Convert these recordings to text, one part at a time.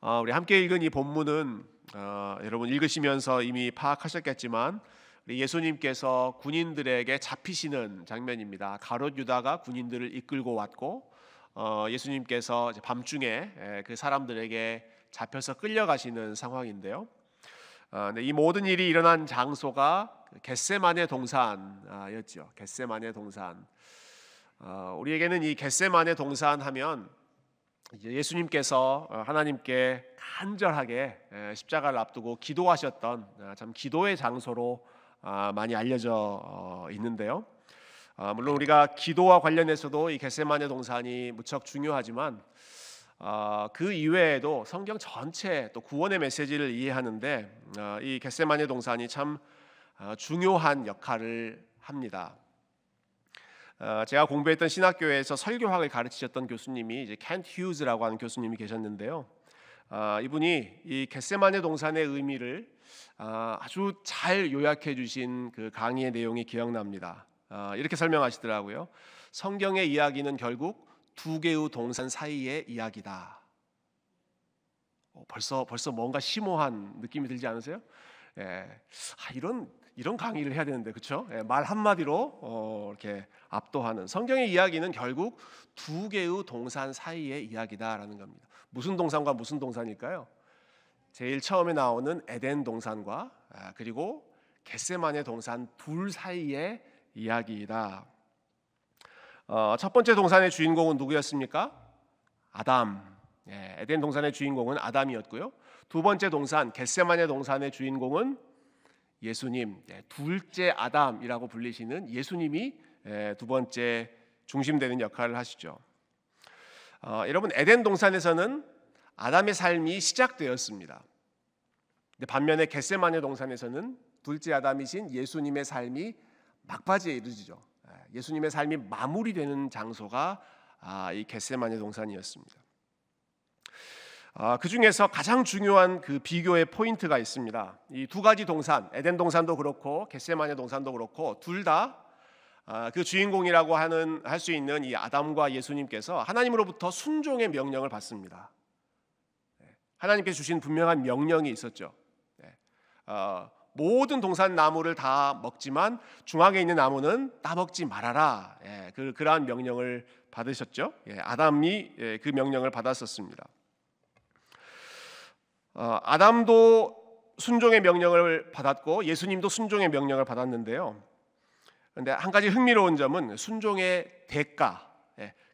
우리 함께 읽은 이 본문은 여러분 읽으시면서 이미 파악하셨겠지만 우리 예수님께서 군인들에게 잡히시는 장면입니다. 가룟 유다가 군인들을 이끌고 왔고 예수님께서 이제 밤중에 그 사람들에게 잡혀서 끌려가시는 상황인데요. 이 모든 일이 일어난 장소가 겟세마네 동산이었죠. 겟세마네 동산. 우리에게는 이 겟세마네 동산 하면 예수님께서 하나님께 간절하게 십자가를 앞두고 기도하셨던 참 기도의 장소로 많이 알려져 있는데요. 물론 우리가 기도와 관련해서도 이 겟세마네 동산이 무척 중요하지만 그 이외에도 성경 전체 또 구원의 메시지를 이해하는데 이 겟세마네 동산이 참 중요한 역할을 합니다. 제가 공부했던 신학교에서 설교학을 가르치셨던 교수님이 이제 켄트 휴즈라고 하는 교수님이 계셨는데요. 이분이 이 겟세마네 동산의 의미를 아주 잘 요약해 주신 그 강의의 내용이 기억납니다. 이렇게 설명하시더라고요. 성경의 이야기는 결국 두 개의 동산 사이의 이야기다. 벌써 뭔가 심오한 느낌이 들지 않으세요? 이런 강의를 해야 되는데, 그렇죠? 말 한마디로 이렇게 압도하는 성경의 이야기는 결국 두 개의 동산 사이의 이야기다라는 겁니다. 무슨 동산과 무슨 동산일까요? 제일 처음에 나오는 에덴 동산과 그리고 겟세마네 동산 둘 사이의 이야기이다. 첫 번째 동산의 주인공은 누구였습니까? 아담. 에덴 동산의 주인공은 아담이었고요. 두 번째 동산 겟세마네 동산의 주인공은 예수님, 둘째 아담이라고 불리시는 예수님이 두 번째 중심되는 역할을 하시죠. 여러분, 에덴 동산에서는 아담의 삶이 시작되었습니다. 근데 반면에 겟세마네 동산에서는 둘째 아담이신 예수님의 삶이 막바지에 이르죠. 예수님의 삶이 마무리되는 장소가 이 겟세마네 동산이었습니다. 그 중에서 가장 중요한 그 비교의 포인트가 있습니다. 이 두 가지 동산, 에덴 동산도 그렇고 겟세마네 동산도 그렇고 둘 다 그 주인공이라고 할 수 있는 이 아담과 예수님께서 하나님으로부터 순종의 명령을 받습니다. 하나님께서 주신 분명한 명령이 있었죠. 모든 동산 나무를 다 먹지만 중앙에 있는 나무는 따먹지 말아라. 그러한 명령을 받으셨죠. 아담이 그 명령을 받았었습니다. 아담도 순종의 명령을 받았고 예수님도 순종의 명령을 받았는데요. 그런데 한 가지 흥미로운 점은 순종의 대가,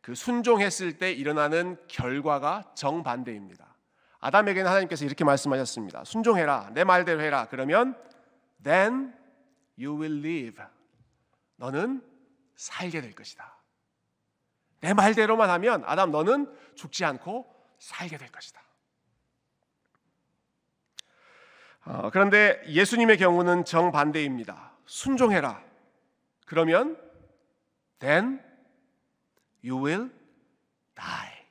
그 순종했을 때 일어나는 결과가 정반대입니다. 아담에게는 하나님께서 이렇게 말씀하셨습니다. 순종해라, 내 말대로 해라. 그러면 then you will live. 너는 살게 될 것이다. 내 말대로만 하면 아담 너는 죽지 않고 살게 될 것이다. 그런데 예수님의 경우는 정반대입니다. 순종해라. 그러면 then you will die.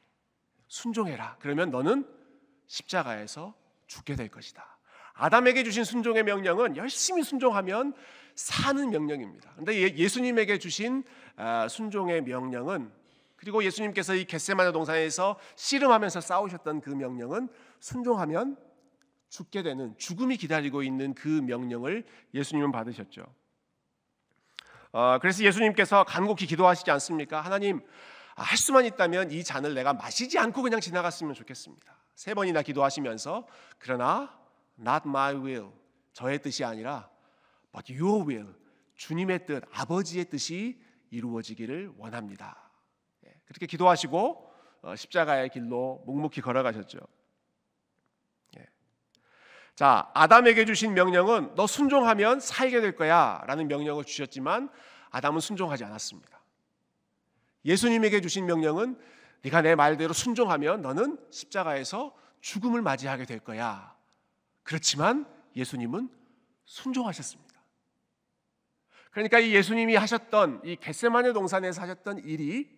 순종해라. 그러면 너는 십자가에서 죽게 될 것이다. 아담에게 주신 순종의 명령은 열심히 순종하면 사는 명령입니다. 그런데 예수님에게 주신 순종의 명령은, 그리고 예수님께서 이 겟세마네 동산에서 씨름하면서 싸우셨던 그 명령은 순종하면 죽게 되는, 죽음이 기다리고 있는 그 명령을 예수님은 받으셨죠. 그래서 예수님께서 간곡히 기도하시지 않습니까? 하나님, 할 수만 있다면 이 잔을 내가 마시지 않고 그냥 지나갔으면 좋겠습니다. 3번이나 기도하시면서 그러나 not my will, 저의 뜻이 아니라 but your will, 주님의 뜻, 아버지의 뜻이 이루어지기를 원합니다. 그렇게 기도하시고 십자가의 길로 묵묵히 걸어가셨죠. 자, 아담에게 주신 명령은 너 순종하면 살게 될 거야 라는 명령을 주셨지만 아담은 순종하지 않았습니다. 예수님에게 주신 명령은 네가 내 말대로 순종하면 너는 십자가에서 죽음을 맞이하게 될 거야. 그렇지만 예수님은 순종하셨습니다. 그러니까 이 예수님이 하셨던 이 겟세마네 동산에서 하셨던 일이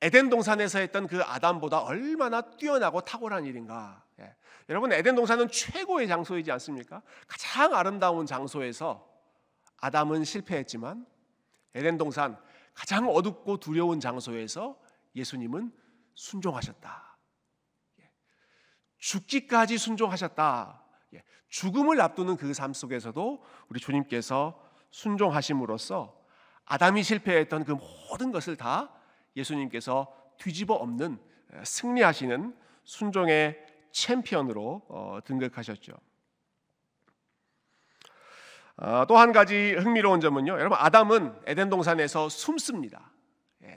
에덴 동산에서 했던 그 아담보다 얼마나 뛰어나고 탁월한 일인가. 여러분, 에덴 동산은 최고의 장소이지 않습니까? 가장 아름다운 장소에서 아담은 실패했지만 에덴 동산 가장 어둡고 두려운 장소에서 예수님은 순종하셨다. 죽기까지 순종하셨다. 죽음을 앞두는 그 삶 속에서도 우리 주님께서 순종하심으로써 아담이 실패했던 그 모든 것을 다 예수님께서 뒤집어 엎는 승리하시는 순종의 챔피언으로 등극하셨죠. 또 한 가지 흥미로운 점은요, 여러분, 아담은 에덴 동산에서 숨습니다.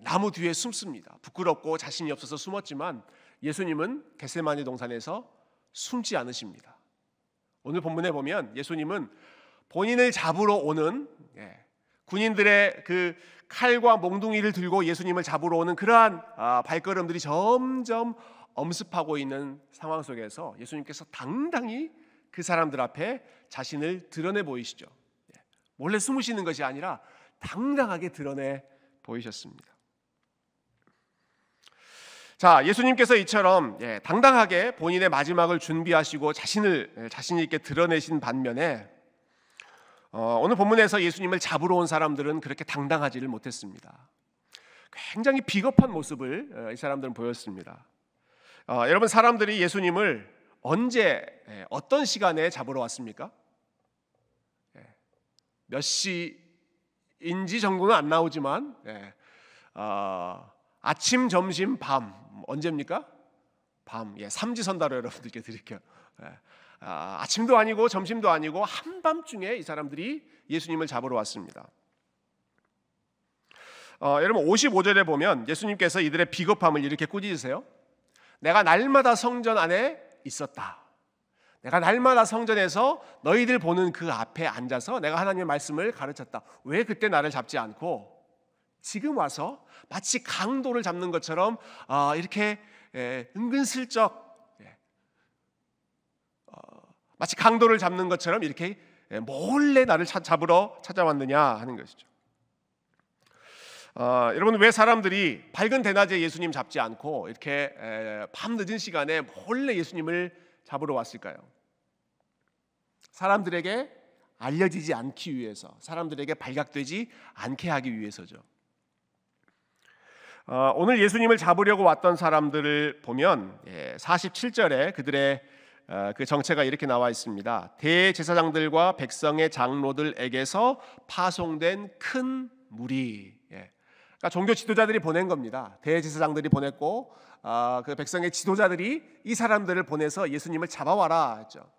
나무 뒤에 숨습니다. 부끄럽고 자신이 없어서 숨었지만 예수님은 겟세마네 동산에서 숨지 않으십니다. 오늘 본문에 보면 예수님은 본인을 잡으러 오는 군인들의 그 칼과 몽둥이를 들고 예수님을 잡으러 오는 그러한 발걸음들이 점점 엄습하고 있는 상황 속에서 예수님께서 당당히 그 사람들 앞에 자신을 드러내 보이시죠. 몰래 숨으시는 것이 아니라 당당하게 드러내 보이셨습니다. 자, 예수님께서 이처럼 당당하게 본인의 마지막을 준비하시고 자신 있게 드러내신 반면에 오늘 본문에서 예수님을 잡으러 온 사람들은 그렇게 당당하지를 못했습니다. 굉장히 비겁한 모습을 이 사람들은 보였습니다. 여러분, 사람들이 예수님을 언제 어떤 시간에 잡으러 왔습니까? 몇 시인지 정도는 안 나오지만 아침, 점심, 밤 언제입니까? 밤. 삼지선다로 여러분들께 드릴게요. 아침도 아니고 점심도 아니고 한밤중에 이 사람들이 예수님을 잡으러 왔습니다. 여러분 55절에 보면 예수님께서 이들의 비겁함을 이렇게 꾸짖으세요. 내가 날마다 성전 안에 있었다. 내가 날마다 성전에서 너희들 보는 그 앞에 앉아서 내가 하나님의 말씀을 가르쳤다. 왜 그때 나를 잡지 않고 지금 와서 마치 강도를 잡는 것처럼 이렇게 은근슬쩍 마치 강도를 잡는 것처럼 이렇게 몰래 나를 잡으러 찾아왔느냐 하는 것이죠. 여러분, 왜 사람들이 밝은 대낮에 예수님 잡지 않고 이렇게 밤 늦은 시간에 몰래 예수님을 잡으러 왔을까요? 사람들에게 알려지지 않기 위해서, 사람들에게 발각되지 않게 하기 위해서죠. 오늘 예수님을 잡으려고 왔던 사람들을 보면 47절에 그들의 그 정체가 이렇게 나와 있습니다. 대제사장들과 백성의 장로들에게서 파송된 큰 무리. 그러니까 종교 지도자들이 보낸 겁니다. 대제사장들이 보냈고 그 백성의 지도자들이 이 사람들을 보내서 예수님을 잡아와라 했죠.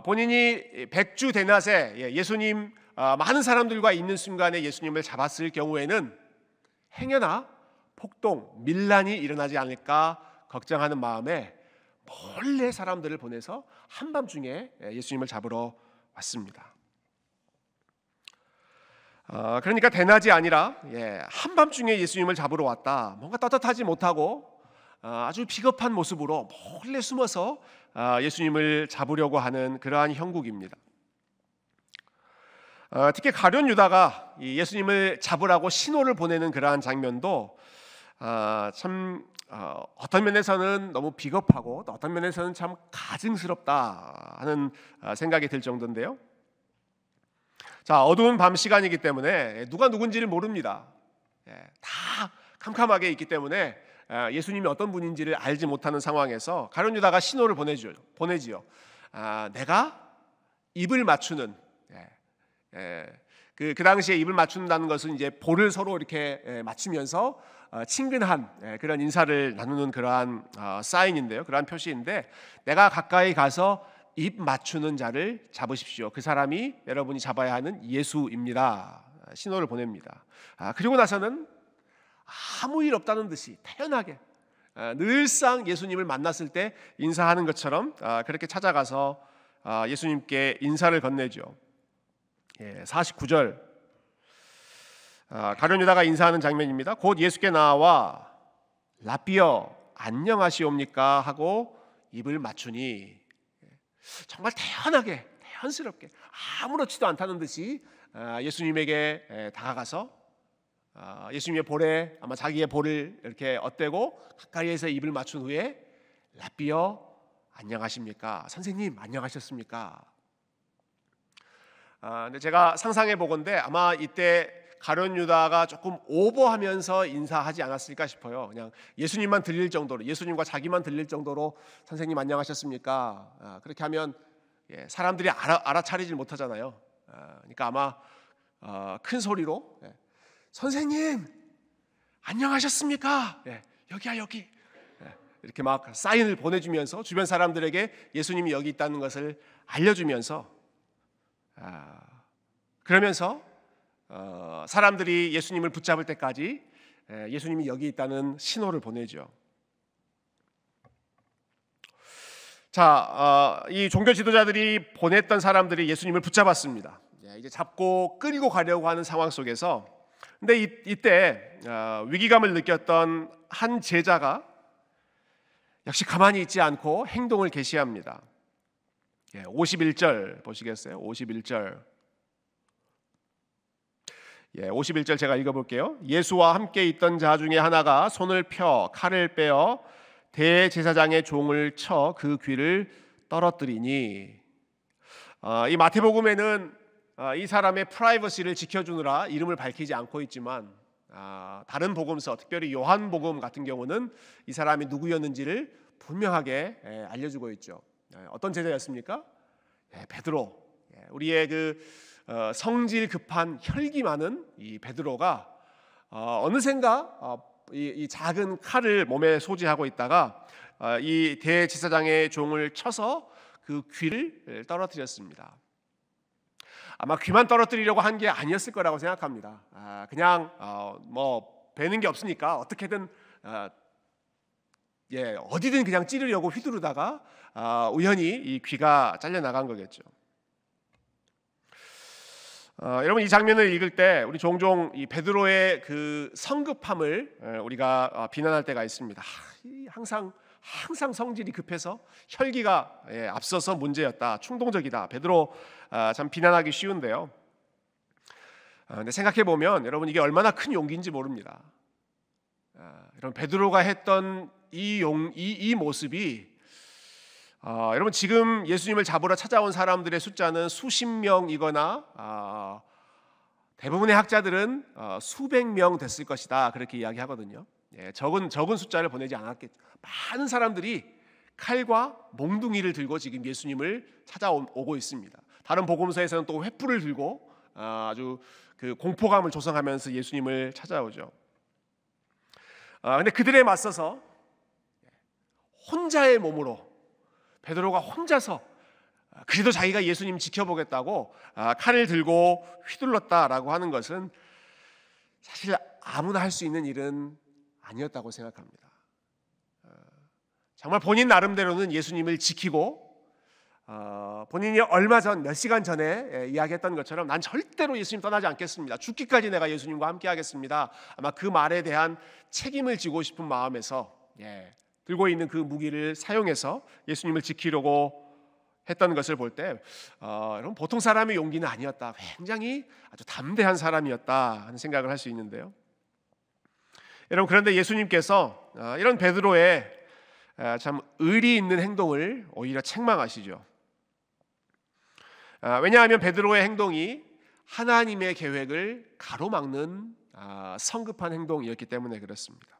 본인이 백주 대낮에 예수님 많은 사람들과 있는 순간에 예수님을 잡았을 경우에는 행여나 폭동, 밀란이 일어나지 않을까 걱정하는 마음에 몰래 사람들을 보내서 한밤중에 예수님을 잡으러 왔습니다. 그러니까 대낮이 아니라 한밤중에 예수님을 잡으러 왔다. 뭔가 떳떳하지 못하고 아주 비겁한 모습으로 몰래 숨어서 예수님을 잡으려고 하는 그러한 형국입니다. 특히 가룟 유다가 예수님을 잡으라고 신호를 보내는 그러한 장면도 참 어떤 면에서는 너무 비겁하고 또 어떤 면에서는 참 가증스럽다 하는 생각이 들 정도인데요. 자, 어두운 밤 시간이기 때문에 누가 누군지를 모릅니다. 다 캄캄하게 있기 때문에 예수님이 어떤 분인지를 알지 못하는 상황에서 가룟 유다가 신호를 보내지요. 내가 입을 맞추는 그 당시에 입을 맞춘다는 것은 이제 볼을 서로 이렇게 맞추면서 친근한 그런 인사를 나누는 그러한 사인인데요. 그러한 표시인데 내가 가까이 가서 입 맞추는 자를 잡으십시오. 그 사람이 여러분이 잡아야 하는 예수입니다. 신호를 보냅니다. 그리고 나서는 아무 일 없다는 듯이 태연하게 늘상 예수님을 만났을 때 인사하는 것처럼 그렇게 찾아가서 예수님께 인사를 건네죠. 49절 가룟 유다가 인사하는 장면입니다. 곧 예수께 나와 라삐어 안녕하시옵니까 하고 입을 맞추니 정말 태연하게 태연스럽게 아무렇지도 않다는 듯이 예수님에게 다가가서 예수님의 볼에 아마 자기의 볼을 이렇게 엇대고 가까이에서 입을 맞춘 후에 라삐어 안녕하십니까? 선생님 안녕하셨습니까? 근데 제가 상상해 보건대 아마 이때 가룟 유다가 조금 오버하면서 인사하지 않았을까 싶어요. 그냥 예수님만 들릴 정도로, 예수님과 자기만 들릴 정도로 선생님 안녕하셨습니까? 그렇게 하면 사람들이 알아차리질 못하잖아요. 그러니까 아마 큰 소리로 선생님 안녕하셨습니까? 여기야 여기. 이렇게 막 사인을 보내주면서 주변 사람들에게 예수님이 여기 있다는 것을 알려주면서 그러면서 사람들이 예수님을 붙잡을 때까지 예수님이 여기 있다는 신호를 보내죠. 자, 이 종교 지도자들이 보냈던 사람들이 예수님을 붙잡았습니다. 이제 잡고 끌고 가려고 하는 상황 속에서, 근데 이때 위기감을 느꼈던 한 제자가 역시 가만히 있지 않고 행동을 개시합니다. 51절 보시겠어요? 51절. 51절 제가 읽어볼게요. 예수와 함께 있던 자 중에 하나가 손을 펴 칼을 빼어 대제사장의 종을 쳐 그 귀를 떨어뜨리니. 이 마태복음에는 이 사람의 프라이버시를 지켜주느라 이름을 밝히지 않고 있지만 다른 복음서, 특별히 요한복음 같은 경우는 이 사람이 누구였는지를 분명하게 알려주고 있죠. 어떤 제자였습니까? 베드로. 우리의 그 성질 급한 혈기 많은 이 베드로가 어느샌가 이 작은 칼을 몸에 소지하고 있다가 이 대제사장의 종을 쳐서 그 귀를 떨어뜨렸습니다. 아마 귀만 떨어뜨리려고 한 게 아니었을 거라고 생각합니다. 그냥 뭐 베는 게 없으니까 어떻게든 어디든 그냥 찌르려고 휘두르다가 우연히 이 귀가 잘려 나간 거겠죠. 여러분, 이 장면을 읽을 때 우리 종종 이 베드로의 그 성급함을 우리가 비난할 때가 있습니다. 항상 성질이 급해서 혈기가 앞서서 문제였다, 충동적이다. 베드로 참 비난하기 쉬운데요. 근데 생각해 보면 여러분, 이게 얼마나 큰 용기인지 모릅니다. 여러분, 베드로가 했던 이 모습이 여러분, 지금 예수님을 잡으러 찾아온 사람들의 숫자는 수십 명이거나 대부분의 학자들은 수백 명 됐을 것이다, 그렇게 이야기하거든요. 적은 숫자를 보내지 않았겠죠. 많은 사람들이 칼과 몽둥이를 들고 지금 예수님을 찾아오고 있습니다. 다른 복음서에서는 또 횃불을 들고 아주 그 공포감을 조성하면서 예수님을 찾아오죠. 근데 그들에 맞서서 혼자의 몸으로 베드로가 혼자서 그래도 자기가 예수님 지켜보겠다고 칼을 들고 휘둘렀다라고 하는 것은 사실 아무나 할 수 있는 일은 아니었다고 생각합니다. 정말 본인 나름대로는 예수님을 지키고 본인이 얼마 전, 몇 시간 전에 이야기했던 것처럼 난 절대로 예수님 떠나지 않겠습니다. 죽기까지 내가 예수님과 함께 하겠습니다. 아마 그 말에 대한 책임을 지고 싶은 마음에서 들고 있는 그 무기를 사용해서 예수님을 지키려고 했던 것을 볼 때 여러분, 보통 사람의 용기는 아니었다, 굉장히 아주 담대한 사람이었다 하는 생각을 할 수 있는데요. 여러분, 그런데 예수님께서 이런 베드로의 참 의리 있는 행동을 오히려 책망하시죠. 왜냐하면 베드로의 행동이 하나님의 계획을 가로막는 성급한 행동이었기 때문에 그렇습니다.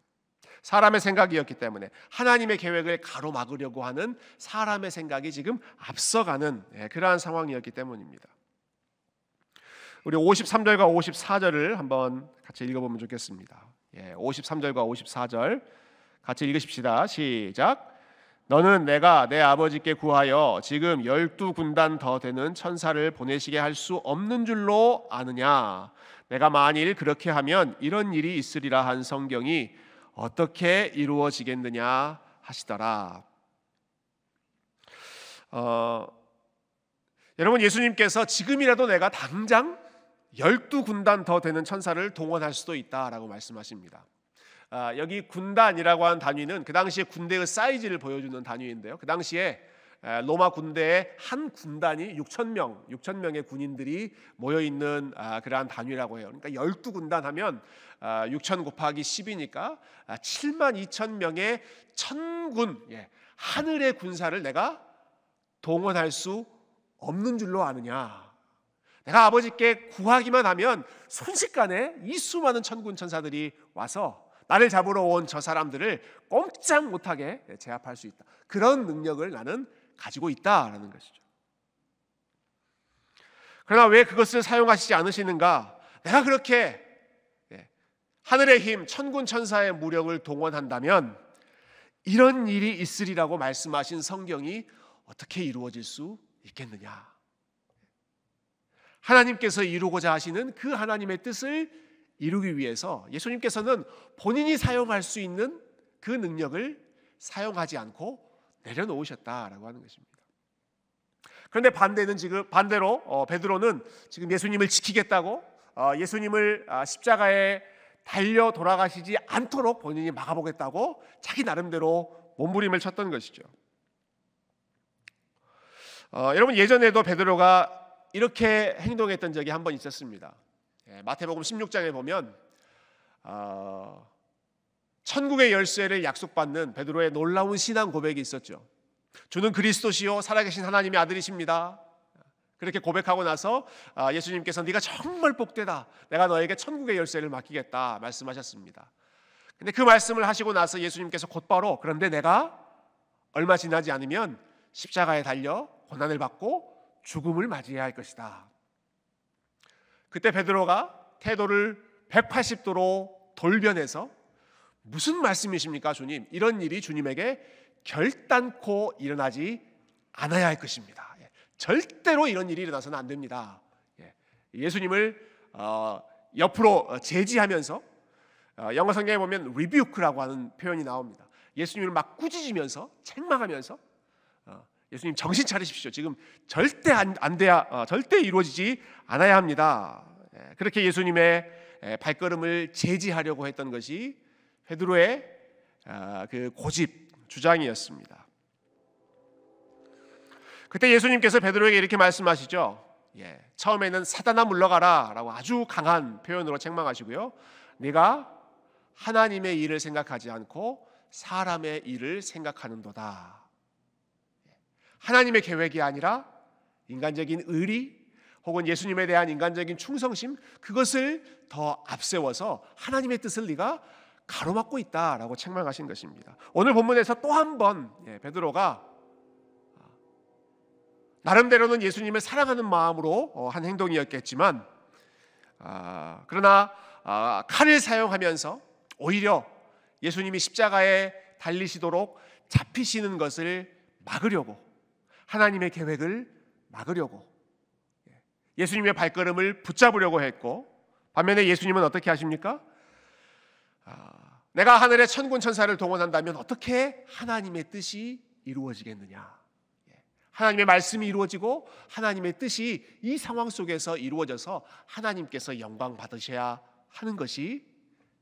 사람의 생각이었기 때문에, 하나님의 계획을 가로막으려고 하는 사람의 생각이 지금 앞서가는 그러한 상황이었기 때문입니다. 우리 53절과 54절을 한번 같이 읽어보면 좋겠습니다. 53절과 54절 같이 읽으십시다. 시작. 너는 내가 내 아버지께 구하여 지금 12군단 더 되는 천사를 보내시게 할 수 없는 줄로 아느냐? 내가 만일 그렇게 하면 이런 일이 있으리라 한 성경이 어떻게 이루어지겠느냐 하시더라. 여러분, 예수님께서 지금이라도 내가 당장 12군단 더 되는 천사를 동원할 수도 있다라고 말씀하십니다. 여기 군단이라고 하는 단위는 그 당시에 군대의 사이즈를 보여주는 단위인데요. 그 당시에 로마 군대의 한 군단이 6,000명의 군인들이 모여있는 그러한 단위라고 해요. 그러니까 12군단 하면 6,000 곱하기 10이니까 72,000명의 천군, 하늘의 군사를 내가 동원할 수 없는 줄로 아느냐. 내가 아버지께 구하기만 하면 순식간에 이 수많은 천군 천사들이 와서 나를 잡으러 온 저 사람들을 꼼짝 못하게 제압할 수 있다. 그런 능력을 나는 가지고 있다라는 것이죠. 그러나 왜 그것을 사용하시지 않으시는가? 내가 그렇게 하늘의 힘, 천군 천사의 무력을 동원한다면 이런 일이 있으리라고 말씀하신 성경이 어떻게 이루어질 수 있겠느냐? 하나님께서 이루고자 하시는 그 하나님의 뜻을 이루기 위해서 예수님께서는 본인이 사용할 수 있는 그 능력을 사용하지 않고 내려놓으셨다라고 하는 것입니다. 그런데 반대로 베드로는 지금 예수님을 지키겠다고 예수님을 십자가에 달려 돌아가시지 않도록 본인이 막아보겠다고 자기 나름대로 몸부림을 쳤던 것이죠. 여러분, 예전에도 베드로가 이렇게 행동했던 적이 한 번 있었습니다. 마태복음 16장에 보면 천국의 열쇠를 약속받는 베드로의 놀라운 신앙 고백이 있었죠. 주는 그리스도시요 살아계신 하나님의 아들이십니다. 그렇게 고백하고 나서 예수님께서 네가 정말 복되다, 내가 너에게 천국의 열쇠를 맡기겠다 말씀하셨습니다. 근데 그 말씀을 하시고 나서 예수님께서 곧바로 그런데 내가 얼마 지나지 않으면 십자가에 달려 고난을 받고 죽음을 맞이해야 할 것이다. 그때 베드로가 태도를 180도로 돌변해서 무슨 말씀이십니까 주님? 이런 일이 주님에게 결단코 일어나지 않아야 할 것입니다. 절대로 이런 일이 일어나서는 안 됩니다. 예수님을 옆으로 제지하면서 영어 성경에 보면 rebuke라고 하는 표현이 나옵니다. 예수님을 막 꾸짖으면서 책망하면서 예수님 정신 차리십시오. 지금 절대 절대 이루어지지 않아야 합니다. 그렇게 예수님의 발걸음을 제지하려고 했던 것이 베드로의 그 고집 주장이었습니다. 그때 예수님께서 베드로에게 이렇게 말씀하시죠. 처음에는 사단아 물러가라 라고 아주 강한 표현으로 책망하시고요, 네가 하나님의 일을 생각하지 않고 사람의 일을 생각하는도다. 하나님의 계획이 아니라 인간적인 의리 혹은 예수님에 대한 인간적인 충성심, 그것을 더 앞세워서 하나님의 뜻을 네가 가로막고 있다라고 책망하신 것입니다. 오늘 본문에서 또 한 번 베드로가 나름대로는 예수님을 사랑하는 마음으로 한 행동이었겠지만 그러나 칼을 사용하면서 오히려 예수님이 십자가에 달리시도록 잡히시는 것을 막으려고, 하나님의 계획을 막으려고 예수님의 발걸음을 붙잡으려고 했고, 반면에 예수님은 어떻게 하십니까? 내가 하늘의 천군 천사를 동원한다면 어떻게 하나님의 뜻이 이루어지겠느냐? 하나님의 말씀이 이루어지고 하나님의 뜻이 이 상황 속에서 이루어져서 하나님께서 영광 받으셔야 하는 것이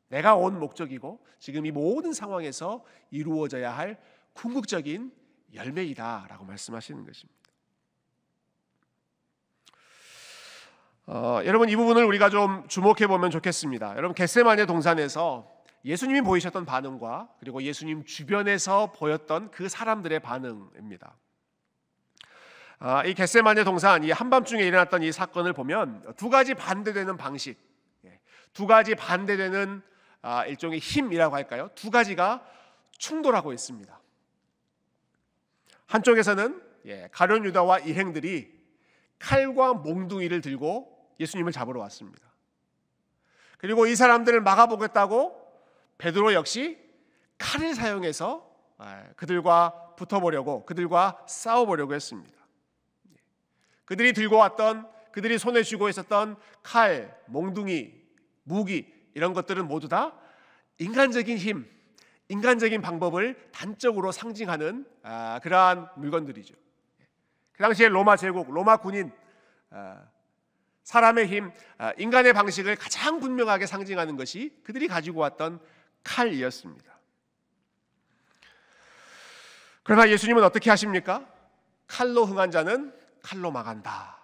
내가 온 목적이고 지금 이 모든 상황에서 이루어져야 할 궁극적인 열매이다라고 말씀하시는 것입니다. 여러분, 이 부분을 우리가 좀 주목해 보면 좋겠습니다. 여러분, 겟세마네 동산에서 예수님이 보이셨던 반응과 그리고 예수님 주변에서 보였던 그 사람들의 반응입니다. 이 겟세마네 동산, 이 한밤중에 일어났던 이 사건을 보면 두 가지 반대되는 방식, 두 가지 반대되는 일종의 힘이라고 할까요? 두 가지가 충돌하고 있습니다. 한쪽에서는 가룟 유다와 일행들이 칼과 몽둥이를 들고 예수님을 잡으러 왔습니다. 그리고 이 사람들을 막아보겠다고 베드로 역시 칼을 사용해서 그들과 붙어보려고, 그들과 싸워보려고 했습니다. 그들이 들고 왔던, 그들이 손에 쥐고 있었던 칼, 몽둥이, 무기, 이런 것들은 모두 다 인간적인 힘, 인간적인 방법을 단적으로 상징하는 그러한 물건들이죠. 그 당시에 로마 제국, 로마 군인, 사람의 힘, 인간의 방식을 가장 분명하게 상징하는 것이 그들이 가지고 왔던 칼이었습니다. 그러나 예수님은 어떻게 하십니까? 칼로 흥한 자는 칼로 망한다.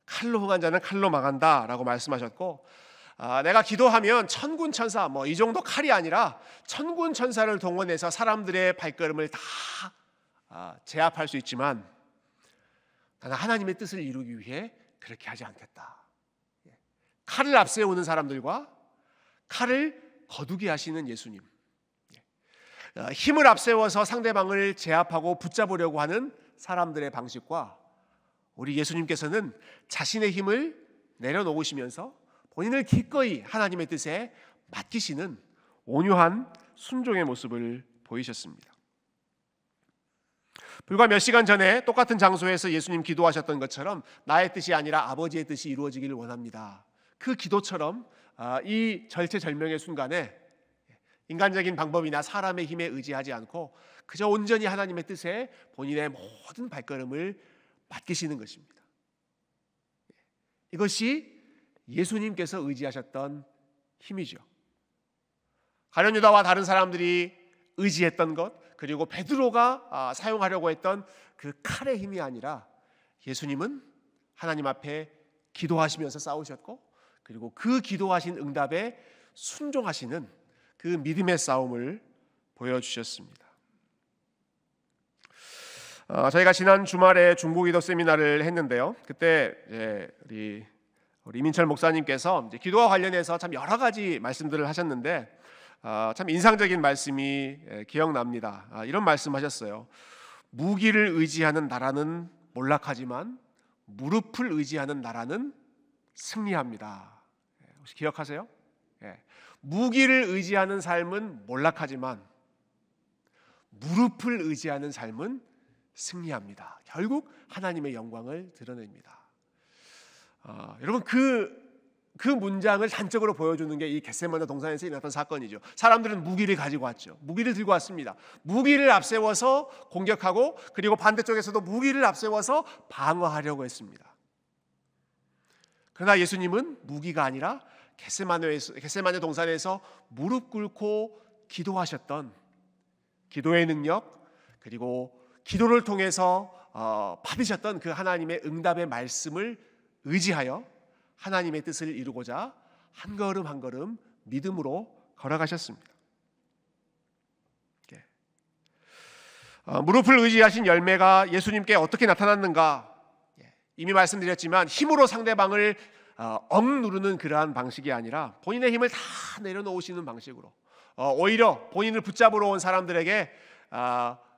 칼로 흥한 자는 칼로 망한다 라고 말씀하셨고, 내가 기도하면 천군 천사, 이 정도 칼이 아니라 천군 천사를 동원해서 사람들의 발걸음을 다 제압할 수 있지만 나는 하나님의 뜻을 이루기 위해 그렇게 하지 않겠다. 칼을 앞세우는 사람들과 칼을 거두게 하시는 예수님, 힘을 앞세워서 상대방을 제압하고 붙잡으려고 하는 사람들의 방식과 우리 예수님께서는 자신의 힘을 내려놓으시면서 본인을 기꺼이 하나님의 뜻에 맡기시는 온유한 순종의 모습을 보이셨습니다. 불과 몇 시간 전에 똑같은 장소에서 예수님 기도하셨던 것처럼 나의 뜻이 아니라 아버지의 뜻이 이루어지기를 원합니다. 그 기도처럼 이 절체절명의 순간에 인간적인 방법이나 사람의 힘에 의지하지 않고 그저 온전히 하나님의 뜻에 본인의 모든 발걸음을 맡기시는 것입니다. 이것이 예수님께서 의지하셨던 힘이죠. 가룟 유다와 다른 사람들이 의지했던 것, 그리고 베드로가 사용하려고 했던 그 칼의 힘이 아니라 예수님은 하나님 앞에 기도하시면서 싸우셨고, 그리고 그 기도하신 응답에 순종하시는 그 믿음의 싸움을 보여주셨습니다. 저희가 지난 주말에 중보기도 세미나를 했는데요. 그때 우리 이민철 목사님께서 기도와 관련해서 참 여러 가지 말씀들을 하셨는데 참 인상적인 말씀이 기억납니다. 이런 말씀하셨어요. 무기를 의지하는 나라는 몰락하지만 무릎을 의지하는 나라는 승리합니다. 혹시 기억하세요? 무기를 의지하는 삶은 몰락하지만 무릎을 의지하는 삶은 승리합니다. 결국 하나님의 영광을 드러냅니다. 여러분 그 문장을 단적으로 보여주는 게 이 겟세마네 동산에서 일어났던 사건이죠. 사람들은 무기를 가지고 왔죠. 무기를 들고 왔습니다. 무기를 앞세워서 공격하고, 그리고 반대쪽에서도 무기를 앞세워서 방어하려고 했습니다. 그러나 예수님은 무기가 아니라 겟세마네 동산에서 무릎 꿇고 기도하셨던 기도의 능력, 그리고 기도를 통해서 받으셨던 그 하나님의 응답의 말씀을 의지하여 하나님의 뜻을 이루고자 한 걸음 한 걸음 믿음으로 걸어가셨습니다. 무릎을 의지하신 열매가 예수님께 어떻게 나타났는가? 이미 말씀드렸지만 힘으로 상대방을 억누르는 그러한 방식이 아니라 본인의 힘을 다 내려놓으시는 방식으로, 오히려 본인을 붙잡으러 온 사람들에게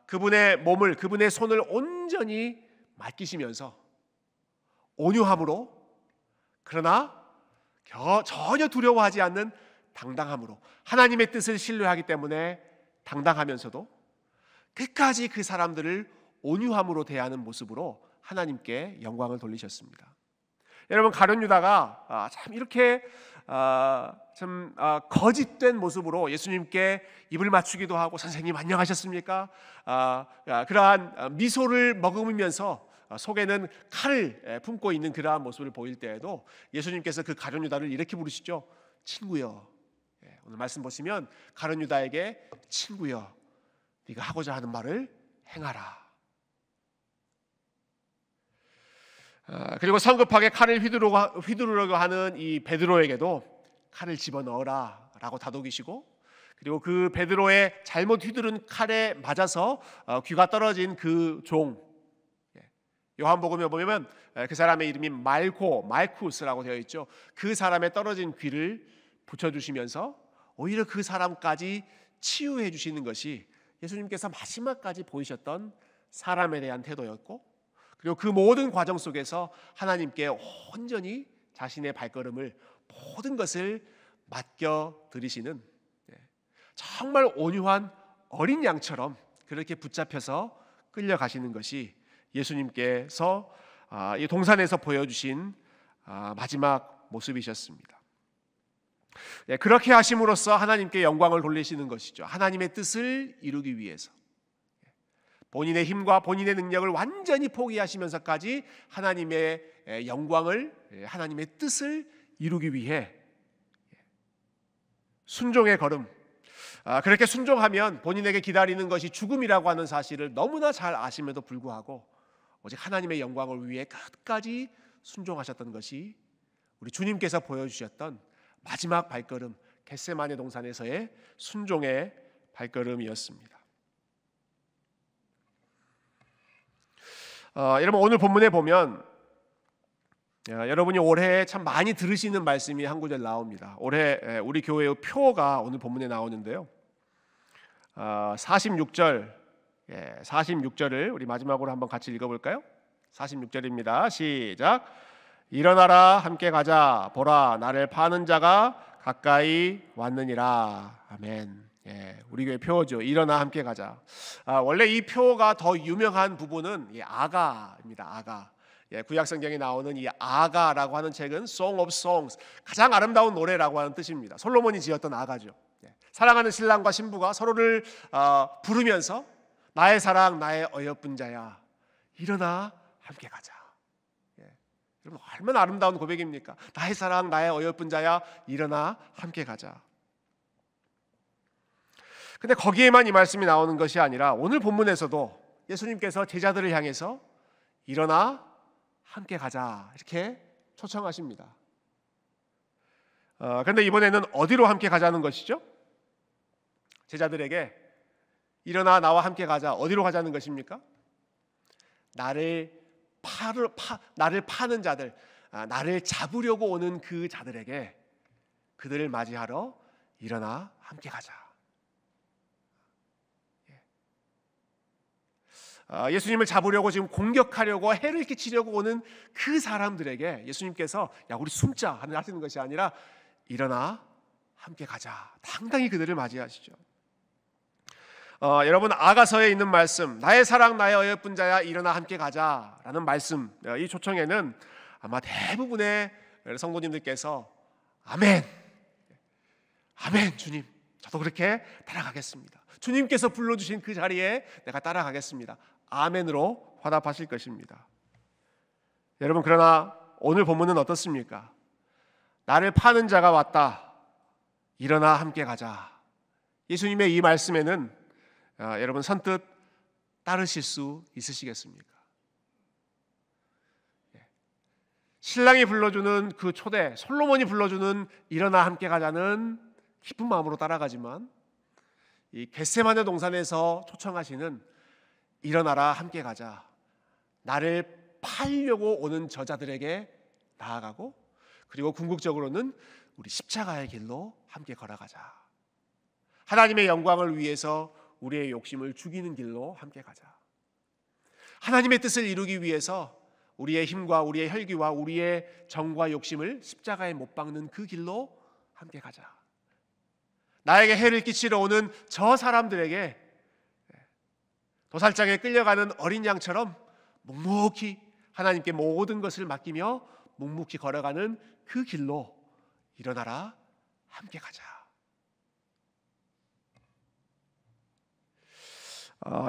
그분의 몸을, 그분의 손을 온전히 맡기시면서 온유함으로, 그러나 전혀 두려워하지 않는 당당함으로, 하나님의 뜻을 신뢰하기 때문에 당당하면서도 끝까지 그 사람들을 온유함으로 대하는 모습으로 하나님께 영광을 돌리셨습니다. 여러분, 가룟 유다가 참 이렇게 거짓된 모습으로 예수님께 입을 맞추기도 하고, 선생님 안녕하셨습니까? 그러한 미소를 머금으면서 속에는 칼을 품고 있는 그러한 모습을 보일 때에도 예수님께서 그 가룟 유다를 이렇게 부르시죠. 친구여. 오늘 말씀 보시면 가룟 유다에게 친구여, 네가 하고자 하는 말을 행하라. 그리고 성급하게 칼을 휘두르려고 하는 이 베드로에게도 칼을 집어넣어라 라고 다독이시고, 그리고 그 베드로의 잘못 휘두른 칼에 맞아서 귀가 떨어진 그 종, 요한복음에 보면 그 사람의 이름이 말쿠스라고 되어 있죠. 그 사람의 떨어진 귀를 붙여주시면서 오히려 그 사람까지 치유해 주시는 것이 예수님께서 마지막까지 보이셨던 사람에 대한 태도였고, 그리고 그 모든 과정 속에서 하나님께 온전히 자신의 발걸음을, 모든 것을 맡겨드리시는, 정말 온유한 어린 양처럼 그렇게 붙잡혀서 끌려가시는 것이 예수님께서 이 동산에서 보여주신 마지막 모습이셨습니다. 그렇게 하심으로써 하나님께 영광을 돌리시는 것이죠. 하나님의 뜻을 이루기 위해서 본인의 힘과 본인의 능력을 완전히 포기하시면서까지 하나님의 영광을, 하나님의 뜻을 이루기 위해 순종의 걸음, 그렇게 순종하면 본인에게 기다리는 것이 죽음이라고 하는 사실을 너무나 잘 아심에도 불구하고 오직 하나님의 영광을 위해 끝까지 순종하셨던 것이 우리 주님께서 보여주셨던 마지막 발걸음, 겟세마네 동산에서의 순종의 발걸음이었습니다. 여러분, 오늘 본문에 보면 여러분이 올해 참 많이 들으시는 말씀이 한 구절 나옵니다. 올해 우리 교회의 표가 오늘 본문에 나오는데요. 46절, 46절을 우리 마지막으로 한번 같이 읽어볼까요? 46절입니다. 시작. 일어나라 함께 가자. 보라 나를 파는 자가 가까이 왔느니라. 아멘. 우리 교회 표죠. 일어나 함께 가자. 원래 이 표가 더 유명한 부분은 이 아가입니다. 아가. 구약 성경에 나오는 이 아가라고 하는 책은 Song of Songs, 가장 아름다운 노래라고 하는 뜻입니다. 솔로몬이 지었던 아가죠. 사랑하는 신랑과 신부가 서로를 부르면서 나의 사랑 나의 어여쁜 자야 일어나 함께 가자. 여러분 얼마나 아름다운 고백입니까? 나의 사랑 나의 어여쁜 자야 일어나 함께 가자. 근데 거기에만 이 말씀이 나오는 것이 아니라 오늘 본문에서도 예수님께서 제자들을 향해서 일어나 함께 가자 이렇게 초청하십니다. 그런데 이번에는 어디로 함께 가자는 것이죠? 제자들에게 일어나 나와 함께 가자. 어디로 가자는 것입니까? 나를 파는 자들, 나를 잡으려고 오는 그 자들에게 그들을 맞이하러 일어나 함께 가자. 예수님을 잡으려고 지금 공격하려고 해를 끼치려고 오는 그 사람들에게 예수님께서 야 우리 숨자 하시는 것이 아니라 일어나 함께 가자. 당당히 그들을 맞이하시죠. 여러분 아가서에 있는 말씀 나의 사랑 나의 어여쁜 자야 일어나 함께 가자라는 말씀, 이 초청에는 아마 대부분의 성도님들께서 아멘, 아멘 주님 저도 그렇게 따라가겠습니다. 주님께서 불러주신 그 자리에 내가 따라가겠습니다. 아멘으로 화답하실 것입니다. 여러분 그러나 오늘 본문은 어떻습니까? 나를 파는 자가 왔다. 일어나 함께 가자. 예수님의 이 말씀에는 여러분 선뜻 따르실 수 있으시겠습니까? 신랑이 불러주는 그 초대, 솔로몬이 불러주는 일어나 함께 가자는 기쁜 마음으로 따라가지만 이 겟세마네 동산에서 초청하시는 일어나라 함께 가자, 나를 팔려고 오는 저자들에게 나아가고 그리고 궁극적으로는 우리 십자가의 길로 함께 걸어가자. 하나님의 영광을 위해서 우리의 욕심을 죽이는 길로 함께 가자. 하나님의 뜻을 이루기 위해서 우리의 힘과 우리의 혈기와 우리의 정과 욕심을 십자가에 못 박는 그 길로 함께 가자. 나에게 해를 끼치러 오는 저 사람들에게 도살장에 끌려가는 어린 양처럼 묵묵히 하나님께 모든 것을 맡기며 묵묵히 걸어가는 그 길로 일어나라 함께 가자.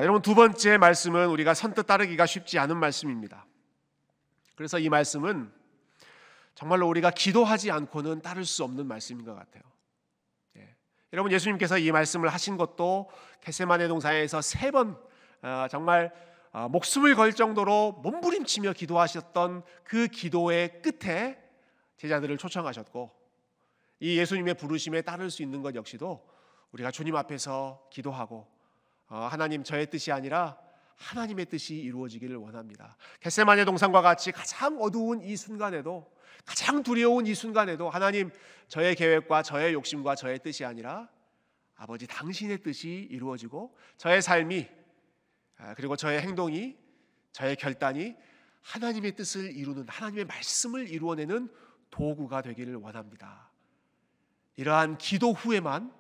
여러분 두 번째 말씀은 우리가 선뜻 따르기가 쉽지 않은 말씀입니다. 그래서 이 말씀은 정말로 우리가 기도하지 않고는 따를 수 없는 말씀인 것 같아요. 여러분 예수님께서 이 말씀을 하신 것도 겟세마네 동산에서 3번 정말 목숨을 걸 정도로 몸부림치며 기도하셨던 그 기도의 끝에 제자들을 초청하셨고, 이 예수님의 부르심에 따를 수 있는 것 역시도 우리가 주님 앞에서 기도하고 하나님 저의 뜻이 아니라 하나님의 뜻이 이루어지기를 원합니다. 겟세마네 동산과 같이 가장 어두운 이 순간에도, 가장 두려운 이 순간에도 하나님 저의 계획과 저의 욕심과 저의 뜻이 아니라 아버지 당신의 뜻이 이루어지고 저의 삶이 그리고 저의 행동이 저의 결단이 하나님의 뜻을 이루는, 하나님의 말씀을 이루어내는 도구가 되기를 원합니다. 이러한 기도 후에만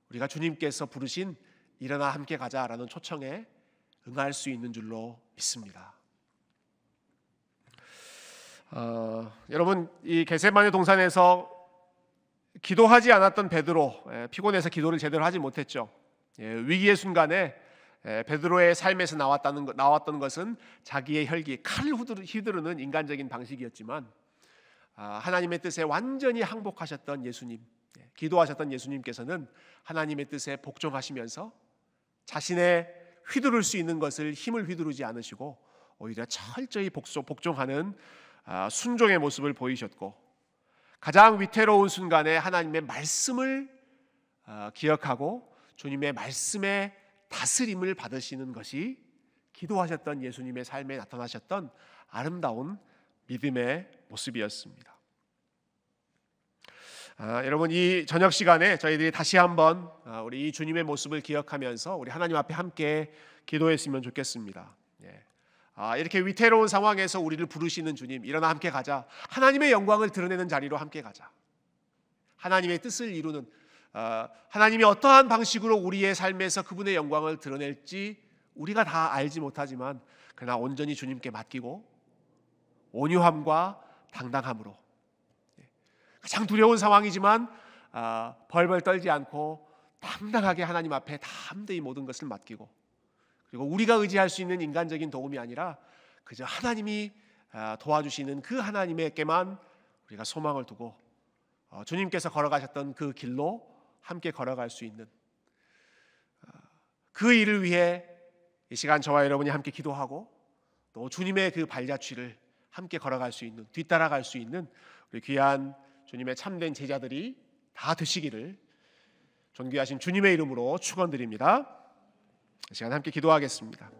우리가 주님께서 부르신 일어나 함께 가자라는 초청에 응할 수 있는 줄로 믿습니다. 여러분 이 겟세마네 동산에서 기도하지 않았던 베드로, 피곤해서 기도를 제대로 하지 못했죠. 위기의 순간에 베드로의 삶에서 나왔던 것은 자기의 혈기, 칼을 휘두르는 인간적인 방식이었지만 하나님의 뜻에 완전히 항복하셨던 예수님, 기도하셨던 예수님께서는 하나님의 뜻에 복종하시면서 자신의 휘두를 수 있는 것을 힘을 휘두르지 않으시고 오히려 철저히 복종하는 순종의 모습을 보이셨고, 가장 위태로운 순간에 하나님의 말씀을 기억하고 주님의 말씀의 다스림을 받으시는 것이 기도하셨던 예수님의 삶에 나타나셨던 아름다운 믿음의 모습이었습니다. 여러분, 이 저녁 시간에 저희들이 다시 한번 우리 이 주님의 모습을 기억하면서 우리 하나님 앞에 함께 기도했으면 좋겠습니다. 이렇게 위태로운 상황에서 우리를 부르시는 주님, 일어나 함께 가자. 하나님의 영광을 드러내는 자리로 함께 가자. 하나님의 뜻을 이루는, 하나님이 어떠한 방식으로 우리의 삶에서 그분의 영광을 드러낼지 우리가 다 알지 못하지만 그러나 온전히 주님께 맡기고 온유함과 당당함으로, 가장 두려운 상황이지만 벌벌 떨지 않고 당당하게 하나님 앞에 담대히 모든 것을 맡기고, 그리고 우리가 의지할 수 있는 인간적인 도움이 아니라 그저 하나님이 도와주시는 그 하나님에게만 우리가 소망을 두고 주님께서 걸어가셨던 그 길로 함께 걸어갈 수 있는 그 일을 위해 이 시간 저와 여러분이 함께 기도하고 또 주님의 그 발자취를 함께 걸어갈 수 있는, 뒤따라갈 수 있는 우리 귀한 주님의 참된 제자들이 다 되시기를 존귀하신 주님의 이름으로 축원드립니다. 이 시간 함께 기도하겠습니다.